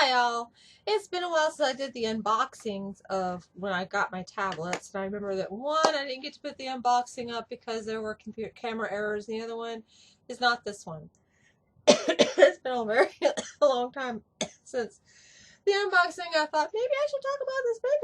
Hi all! It's been a while since I did the unboxings of when I got my tablets, and I remember that one I didn't get to put the unboxing up because there were computer camera errors, and the other one is not this one. It's been a very long time since the unboxing. I thought maybe I should talk about this pen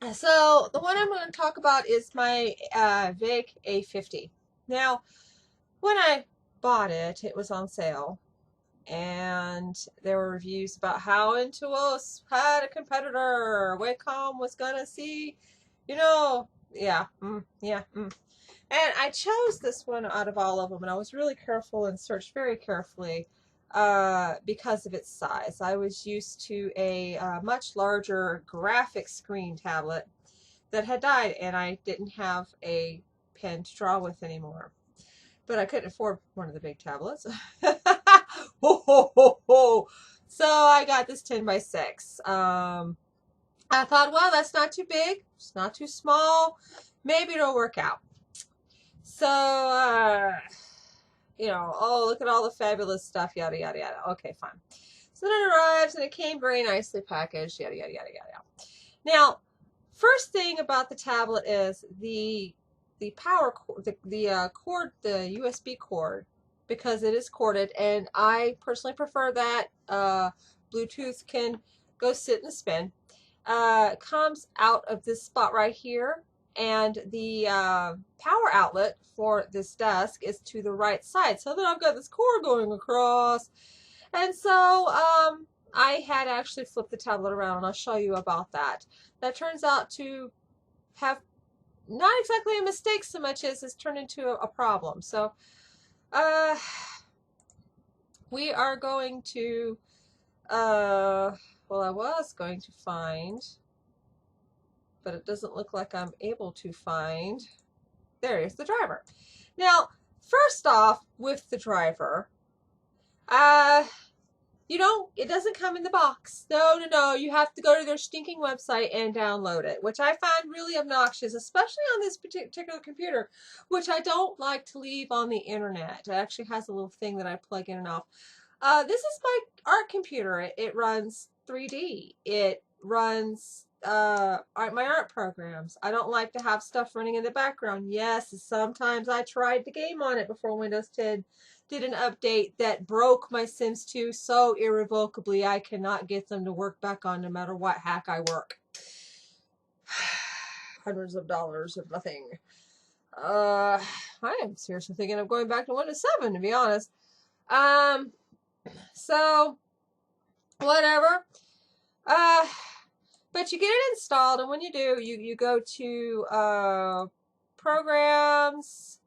tablet. So the one I'm going to talk about is my VEIKK A50. Now, when I bought it, it was on sale. And there were reviews about how Intuos had a competitor. Wacom was gonna see, yeah. And I chose this one out of all of them, and I was really careful and searched very carefully because of its size. I was used to a much larger graphic screen tablet that had died, and I didn't have a pen to draw with anymore. But I couldn't afford one of the big tablets. Ho, ho, ho, ho. So I got this 10 by 6. I thought, well, that's not too big. It's not too small. Maybe it'll work out. So, oh, look at all the fabulous stuff, yada, yada, yada. Okay, fine. So then it arrives, and it came very nicely packaged, yada, yada, yada, yada. Now, first thing about the tablet is the power cord, the USB cord, because it is corded, and I personally prefer that. Bluetooth can go sit and spin. Comes out of this spot right here, and the power outlet for this desk is to the right side. So then I've got this cord going across, and so I had actually flipped the tablet around, and I'll show you about that. That turns out to have not exactly a mistake so much as it's turned into a problem. So we are going to well, I was going to find, but it doesn't look like I'm able to find. There is the driver. Now, first off, with the driver, it doesn't come in the box. No. You have to go to their stinking website and download it, which I find really obnoxious, especially on this particular computer, which I don't like to leave on the internet. It actually has a little thing that I plug in and off. This is my art computer. It runs 3D. It runs my art programs. I don't like to have stuff running in the background. Yes, sometimes I tried the game on it before Windows 10 did an update that broke my Sims 2 so irrevocably I cannot get them to work back on no matter what hack I work. Hundreds of dollars of nothing. I am seriously thinking of going back to Windows 7, to be honest. So whatever. But you get it installed, and when you do, you go to programs,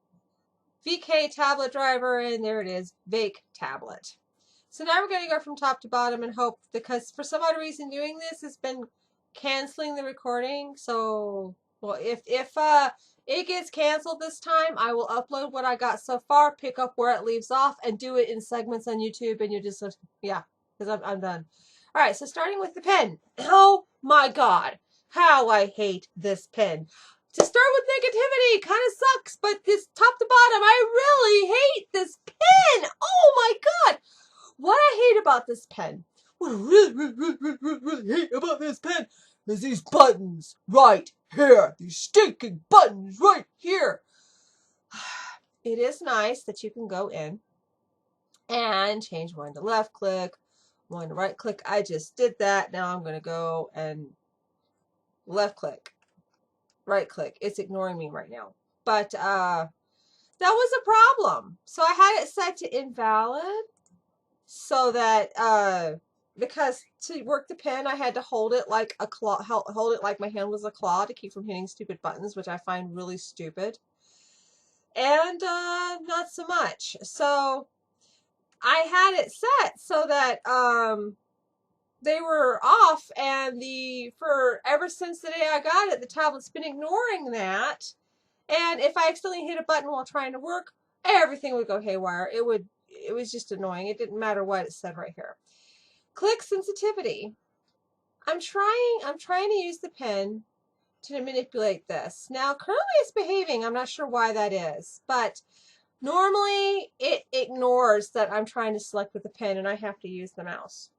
VEIKK tablet driver, and there it is, VEIKK tablet. So now we're going to go from top to bottom and hope, because for some odd reason doing this has been canceling the recording. So, well, if it gets canceled this time, I will upload what I got so far, pick up where it leaves off, and do it in segments on YouTube, and you just, yeah, because I'm done. All right, so starting with the pen. Oh my God, how I hate this pen. To start with negativity, kind of sucks, but this top to bottom, I really hate this pen. Oh my God. What I hate about this pen, what I really hate about this pen is these buttons right here. These stinking buttons right here. It is nice that you can go in and change one to left click, one to right click. I just did that. Now I'm going to go and left click. Right click. It's ignoring me right now. But that was a problem. So I had it set to invalid so that because to work the pen I had to hold it like a claw, hold it like my hand was a claw to keep from hitting stupid buttons, which I find really stupid. And not so much. So I had it set so that they were off, and ever since the day I got it, the tablet's been ignoring that. And if I accidentally hit a button while trying to work, everything would go haywire. It was just annoying. It didn't matter what it said right here. Click sensitivity. I'm trying to use the pen to manipulate this. Now currently it's behaving. I'm not sure why that is, but Normally, it ignores that I'm trying to select with the pen and I have to use the mouse.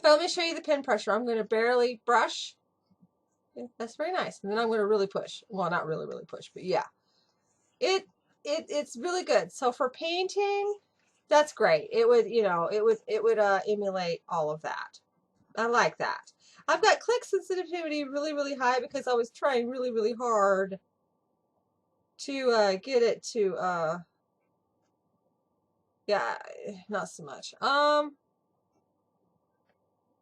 But let me show you the pen pressure. I'm going to barely brush. That's very nice. And then I'm going to really push. Well, not really, really push, but yeah. It's really good. So for painting, that's great. It would, it would emulate all of that. I like that. I've got click sensitivity really, really high because I was trying really, really hard to get it to yeah, not so much.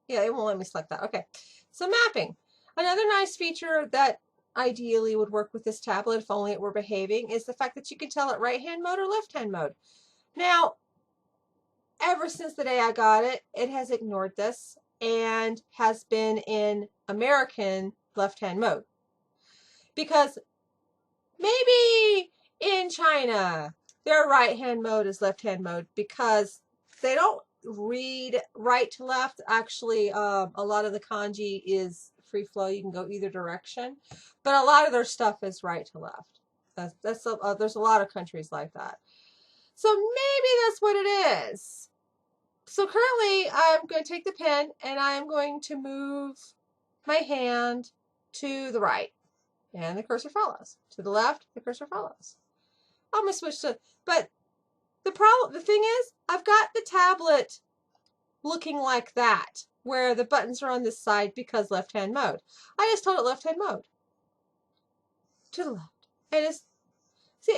Yeah, it won't let me select that. Okay. So mapping. Another nice feature that ideally would work with this tablet if only it were behaving is the fact that you can tell it right hand mode or left hand mode. Now, ever since the day I got it, it has ignored this and has been in American left hand mode. Because maybe in China, their right hand mode is left hand mode because they don't read right to left. Actually, a lot of the kanji is free flow. You can go either direction, but a lot of their stuff is right to left. There's a lot of countries like that. So maybe that's what it is. So currently, I'm going to take the pen and I'm going to move my hand to the right. And the cursor follows. To the left, the cursor follows. I'm going to switch to, but the thing is, I've got the tablet looking like that, where the buttons are on this side because left-hand mode. I just told it left-hand mode. To the left. And it's, see,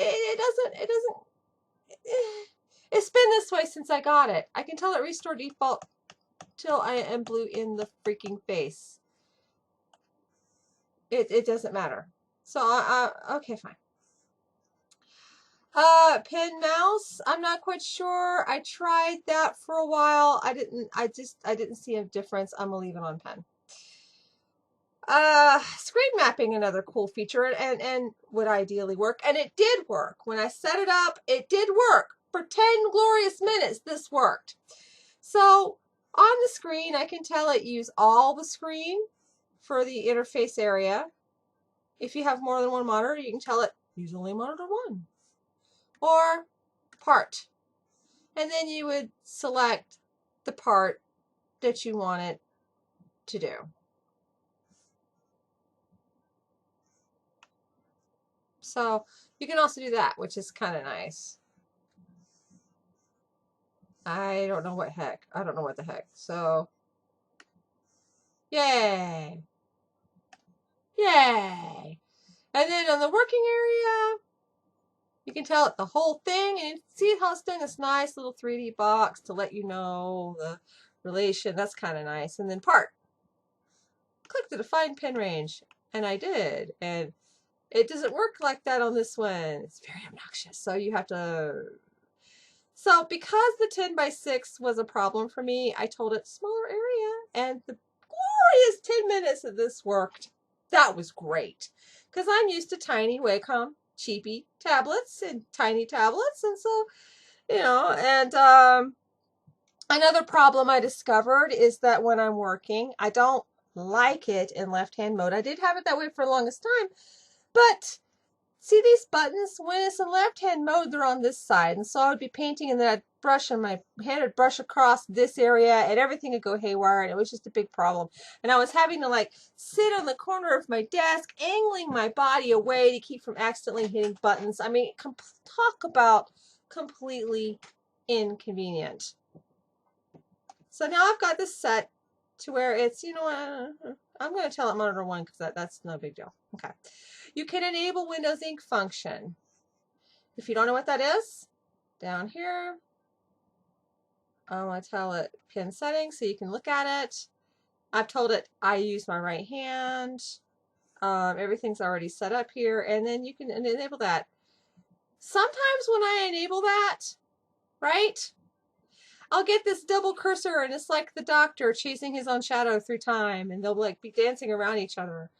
it's been this way since I got it. I can tell it restore default till I am blue in the freaking face. It doesn't matter. So, okay, fine. Pen mouse, I'm not quite sure. I tried that for a while. I didn't see a difference. I'm gonna leave it on pen. Screen mapping, another cool feature and would ideally work. And it did work. When I set it up, it did work. For 10 glorious minutes, this worked. So on the screen, I can tell it use all the screen for the interface area. If you have more than one monitor, you can tell it use only monitor 1. Or part. And then you would select the part that you want it to do. So you can also do that, which is kind of nice. I don't know what the heck. So, yay. Yay. And then on the working area, you can tell it the whole thing, and see how it's doing this nice little 3D box to let you know the relation. That's kind of nice. And then part. Click to define pen range. And I did. And it doesn't work like that on this one. It's very obnoxious. So you have to... So because the 10x6 was a problem for me, I told it smaller area. And the glorious 10 minutes that this worked, that was great. Because I'm used to tiny Wacom cheapy tablets and tiny tablets. And so, and another problem I discovered is that when I'm working, I don't like it in left-hand mode. I did have it that way for the longest time, but see these buttons? When it's in left-hand mode, they're on this side. And so I would be painting and then I'd brush and my hand would brush across this area and everything would go haywire, and it was just a big problem. And I was having to like sit on the corner of my desk, angling my body away to keep from accidentally hitting buttons. I mean, talk about completely inconvenient. So now I've got this set to where it's, I'm going to tell it monitor 1 because that's no big deal. Okay. You can enable Windows Ink function. If you don't know what that is, down here, I'm going to tell it pen settings so you can look at it. I've told it I use my right hand. Everything's already set up here, and then you can enable that. Sometimes when I enable that, right, I'll get this double cursor, and it's like the Doctor chasing his own shadow through time, and they'll like be dancing around each other.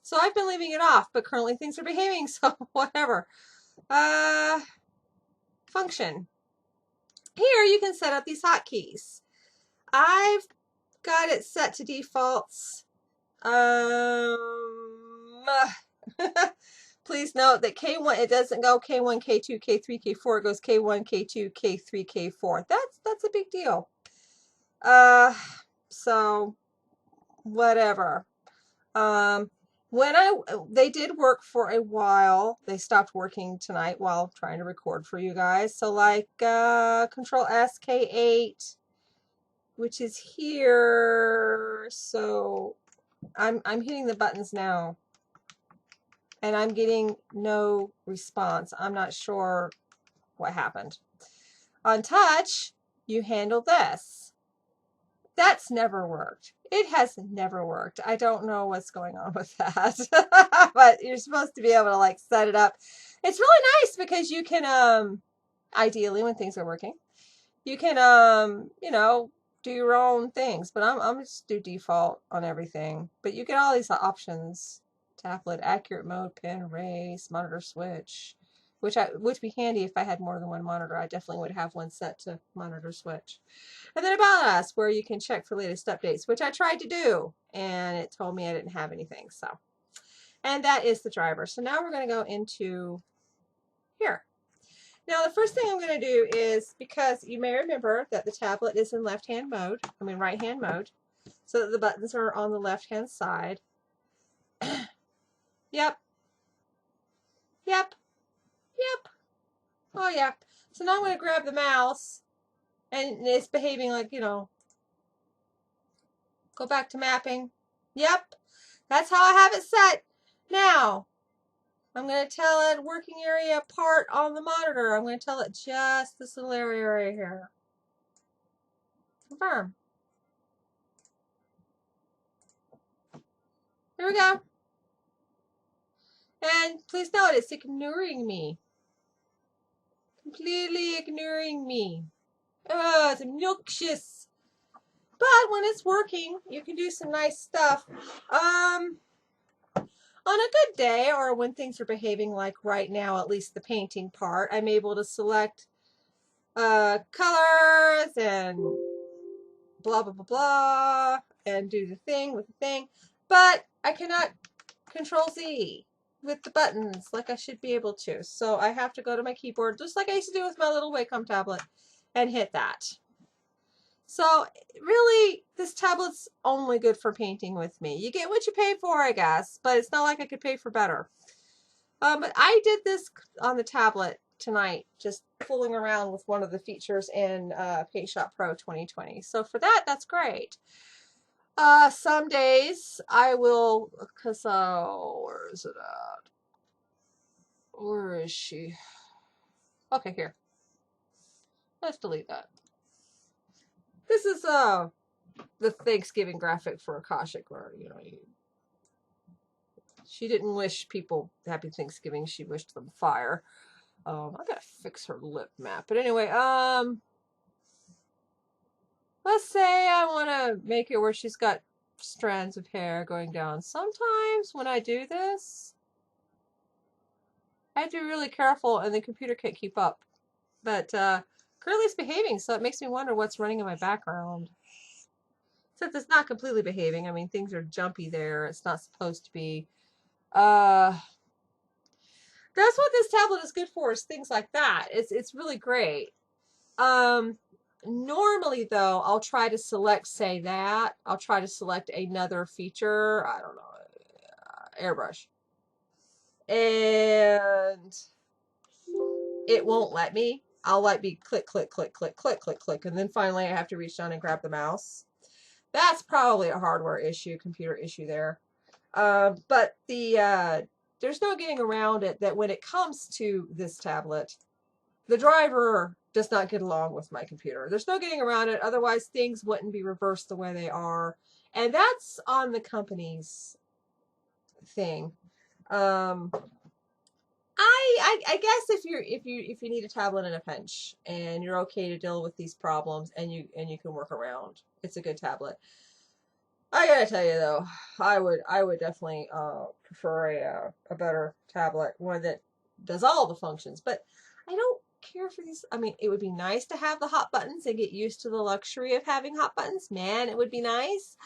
So I've been leaving it off, but currently things are behaving, so whatever. Function. Here you can set up these hotkeys. I've got it set to defaults. Please note that K1, it doesn't go K1, K2, K3, K4. It goes K1, K2, K3, K4. That's a big deal. So whatever. They did work for a while. They stopped working tonight while trying to record for you guys. So like Control S K8, which is here. So I'm hitting the buttons now, and I'm getting no response. I'm not sure what happened. On touch, you handle this. That's never worked. It has never worked. I don't know what's going on with that. But you're supposed to be able to like set it up. It's really nice because you can ideally when things are working, you can you know, do your own things. But I'm just do default on everything. But you get all these options. Tablet, accurate mode, pin, erase, monitor switch. Which would be handy if I had more than one monitor. I definitely would have one set to monitor switch. And then About Us, where you can check for latest updates, which I tried to do, and it told me I didn't have anything. So, and that is the driver. So now we're going to go into here. Now the first thing I'm going to do is, because you may remember that the tablet is in left-hand mode, right-hand mode, so that the buttons are on the left-hand side. Yep. Yep. Yep. Oh, yeah. So now I'm going to grab the mouse, and it's behaving like, you know, go back to mapping. Yep. That's how I have it set. Now, I'm going to tell it working area part on the monitor. I'm going to tell it just this little area right here. Confirm. Here we go. And please note, it's ignoring me. Completely ignoring me. Oh, it's obnoxious. But when it's working, you can do some nice stuff. On a good day, or when things are behaving like right now, at least the painting part, I'm able to select colors and blah, blah, blah, blah, and do the thing with the thing. But I cannot Control Z with the buttons like I should be able to. So I have to go to my keyboard, just like I used to do with my little Wacom tablet, and hit that. So really, this tablet's only good for painting with me. You get what you pay for, I guess, but it's not like I could pay for better. But I did this on the tablet tonight, just fooling around with one of the features in PaintShop Pro 2020. So for that, that's great. Some days I will, because, where is it at? Where is she? Okay, here. Let's delete that. This is, the Thanksgiving graphic for Akashic, where, you know, she didn't wish people happy Thanksgiving, she wished them fire. I gotta fix her lip map. But anyway, let's say I want to make it where she's got strands of hair going down. Sometimes when I do this, I have to be really careful and the computer can't keep up. But currently it's behaving, so it makes me wonder what's running in my background. Since it's not completely behaving, I mean, things are jumpy there. It's not supposed to be. That's what this tablet is good for, is things like that. It's really great. Normally, though, I'll try to select, say that. I'll try to select another feature. I don't know, airbrush. And it won't let me. I'll like be click, click, click, click, click, click, click. And then finally I have to reach down and grab the mouse. That's probably a hardware issue, computer issue there. But there's no getting around it that when it comes to this tablet, the driver does not get along with my computer. There's no getting around it. Otherwise, things wouldn't be reversed the way they are. And that's on the company's thing. I guess if you need a tablet in a pinch and you're okay to deal with these problems and you can work around, it's a good tablet. I gotta tell you though, I would definitely prefer a better tablet, one that does all the functions. But I don't care for these. I mean, it would be nice to have the hot buttons and get used to the luxury of having hot buttons. Man, it would be nice,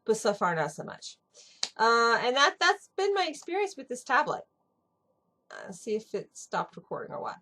but so far not so much. And that's been my experience with this tablet. See if it stopped recording or what.